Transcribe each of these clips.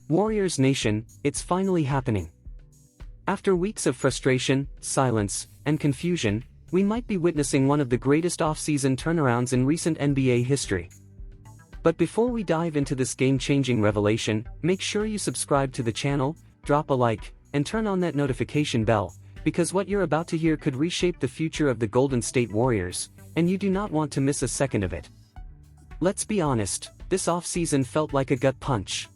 Warriors Nation, it's finally happening. After weeks of frustration, silence, and confusion, we might be witnessing one of the greatest off-season turnarounds in recent NBA history. But before we dive into this game-changing revelation, make sure you subscribe to the channel, drop a like, and turn on that notification bell, because what you're about to hear could reshape the future of the Golden State Warriors, and you do not want to miss a second of it. Let's be honest, this off-season felt like a gut punch.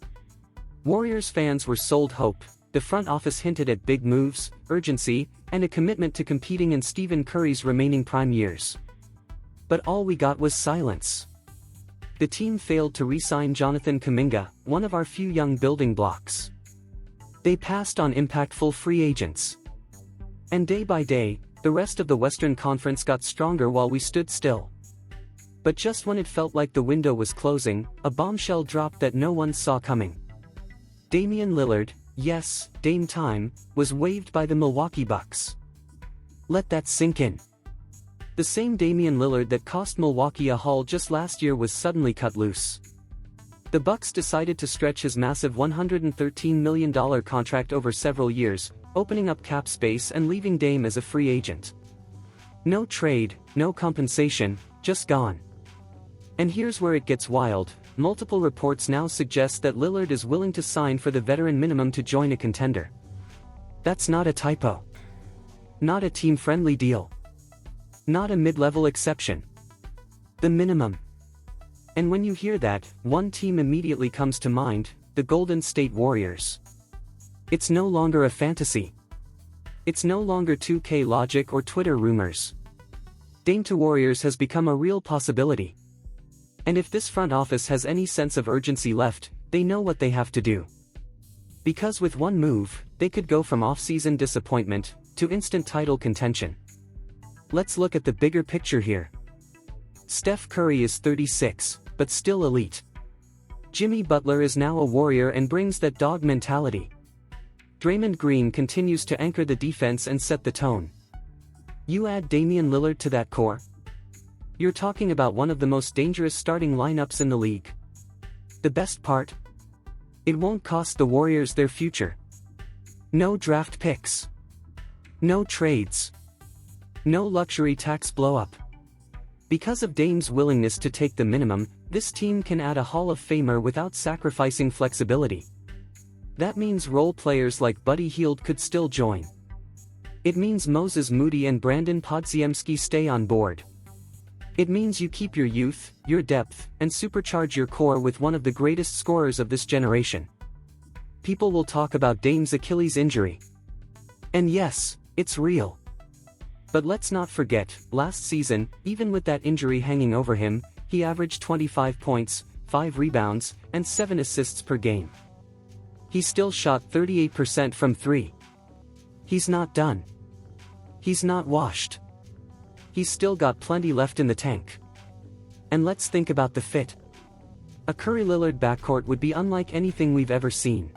Warriors fans were sold hope, the front office hinted at big moves, urgency, and a commitment to competing in Stephen Curry's remaining prime years. But all we got was silence. The team failed to re-sign Jonathan Kuminga, one of our few young building blocks. They passed on impactful free agents. And day by day, the rest of the Western Conference got stronger while we stood still. But just when it felt like the window was closing, a bombshell dropped that no one saw coming. Damian Lillard, yes, Dame time, was waived by the Milwaukee Bucks. Let that sink in. The same Damian Lillard that cost Milwaukee a haul just last year was suddenly cut loose. The Bucks decided to stretch his massive $113 million contract over several years, opening up cap space and leaving Dame as a free agent. No trade, no compensation, just gone. And here's where it gets wild. Multiple reports now suggest that Lillard is willing to sign for the veteran minimum to join a contender. That's not a typo. Not a team-friendly deal. Not a mid-level exception. The minimum. And when you hear that, one team immediately comes to mind, the Golden State Warriors. It's no longer a fantasy. It's no longer 2K logic or Twitter rumors. Dame to Warriors has become a real possibility. And if this front office has any sense of urgency left, they know what they have to do. Because with one move, they could go from off-season disappointment to instant title contention. Let's look at the bigger picture here. Steph Curry is 36, but still elite. Jimmy Butler is now a warrior and brings that dog mentality. Draymond Green continues to anchor the defense and set the tone. You add Damian Lillard to that core, you're talking about one of the most dangerous starting lineups in the league. The best part? It won't cost the Warriors their future. No draft picks. No trades. No luxury tax blow-up. Because of Dame's willingness to take the minimum, this team can add a Hall of Famer without sacrificing flexibility. That means role players like Buddy Hield could still join. It means Moses Moody and Brandon Podziemski stay on board. It means you keep your youth, your depth, and supercharge your core with one of the greatest scorers of this generation. People will talk about Dame's Achilles injury. And yes, it's real. But let's not forget, last season, even with that injury hanging over him, he averaged 25 points, 5 rebounds, and 7 assists per game. He still shot 38% from 3. He's not done. He's not washed. He's still got plenty left in the tank. And let's think about the fit. A Curry-Lillard backcourt would be unlike anything we've ever seen.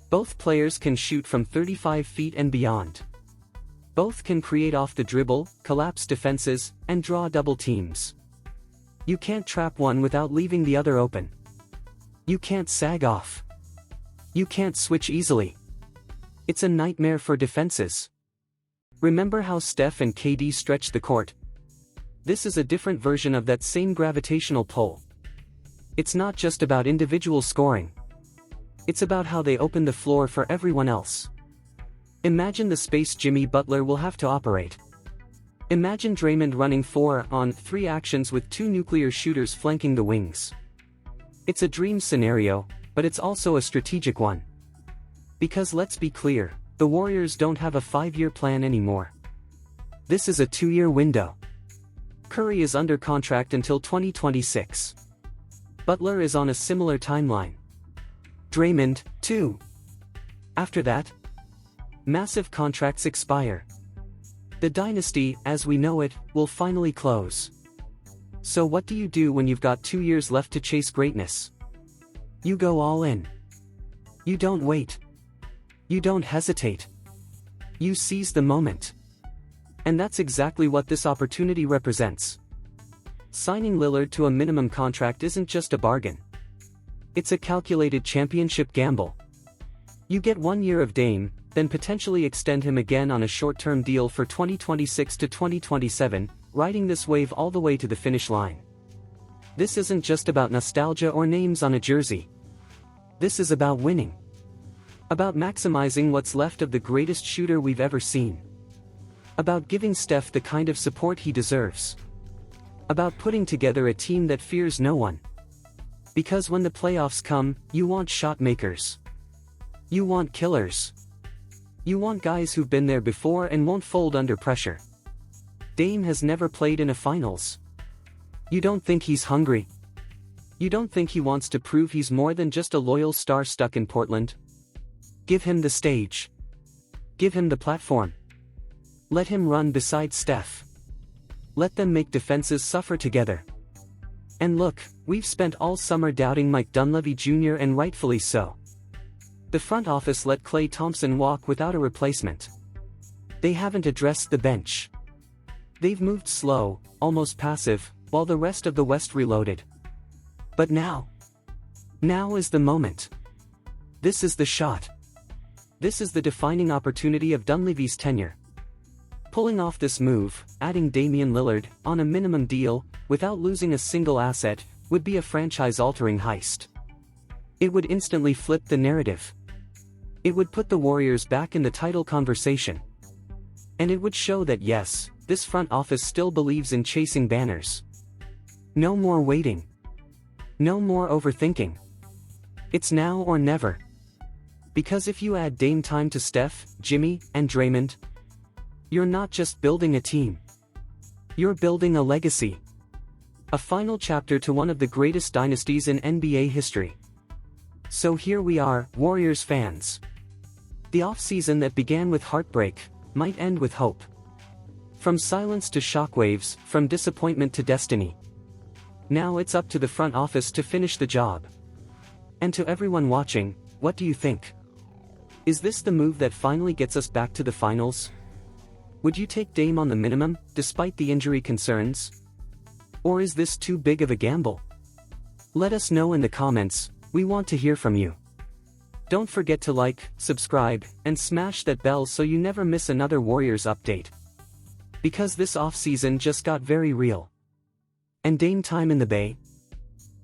Both players can shoot from 35 feet and beyond. Both can create off the dribble, collapse defenses, and draw double teams. You can't trap one without leaving the other open. You can't sag off. You can't switch easily. It's a nightmare for defenses. Remember how Steph and KD stretched the court? This is a different version of that same gravitational pull. It's not just about individual scoring. It's about how they open the floor for everyone else. Imagine the space Jimmy Butler will have to operate. Imagine Draymond running 4-on-3 actions with 2 nuclear shooters flanking the wings. It's a dream scenario, but it's also a strategic one. Because let's be clear, the Warriors don't have a 5-year plan anymore. This is a 2-year window. Curry is under contract until 2026. Butler is on a similar timeline. Draymond, too. After that, massive contracts expire. The dynasty, as we know it, will finally close. So what do you do when you've got 2 years left to chase greatness? You go all in. You don't wait. You don't hesitate. You seize the moment. And that's exactly what this opportunity represents. Signing Lillard to a minimum contract isn't just a bargain. It's a calculated championship gamble. You get 1 year of Dame, then potentially extend him again on a short-term deal for 2026 to 2027, riding this wave all the way to the finish line. This isn't just about nostalgia or names on a jersey. This is about winning. About maximizing what's left of the greatest shooter we've ever seen. About giving Steph the kind of support he deserves. About putting together a team that fears no one. Because when the playoffs come, you want shot makers. You want killers. You want guys who've been there before and won't fold under pressure. Dame has never played in a finals. You don't think he's hungry? You don't think he wants to prove he's more than just a loyal star stuck in Portland? Give him the stage. Give him the platform. Let him run beside Steph. Let them make defenses suffer together. And look, we've spent all summer doubting Mike Dunleavy Jr. and rightfully so. The front office let Klay Thompson walk without a replacement. They haven't addressed the bench. They've moved slow, almost passive, while the rest of the West reloaded. But now is the moment. This is the shot. This is the defining opportunity of Dunleavy's tenure. Pulling off this move, adding Damian Lillard, on a minimum deal, without losing a single asset, would be a franchise-altering heist. It would instantly flip the narrative. It would put the Warriors back in the title conversation. And it would show that yes, this front office still believes in chasing banners. No more waiting. No more overthinking. It's now or never. Because if you add Dame time to Steph, Jimmy, and Draymond, you're not just building a team. You're building a legacy. A final chapter to one of the greatest dynasties in NBA history. So here we are, Warriors fans. The offseason that began with heartbreak might end with hope. From silence to shockwaves, from disappointment to destiny. Now it's up to the front office to finish the job. And to everyone watching, what do you think? Is this the move that finally gets us back to the finals? Would you take Dame on the minimum, despite the injury concerns? Or is this too big of a gamble? Let us know in the comments, we want to hear from you. Don't forget to like, subscribe, and smash that bell so you never miss another Warriors update. Because this offseason just got very real. And Dame time in the Bay?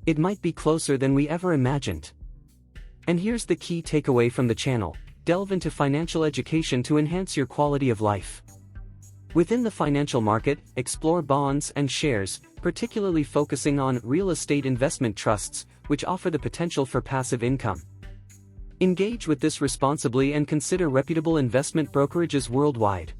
It might be closer than we ever imagined. And here's the key takeaway from the channel: delve into financial education to enhance your quality of life. Within the financial market, explore bonds and shares, particularly focusing on real estate investment trusts, which offer the potential for passive income. Engage with this responsibly and consider reputable investment brokerages worldwide.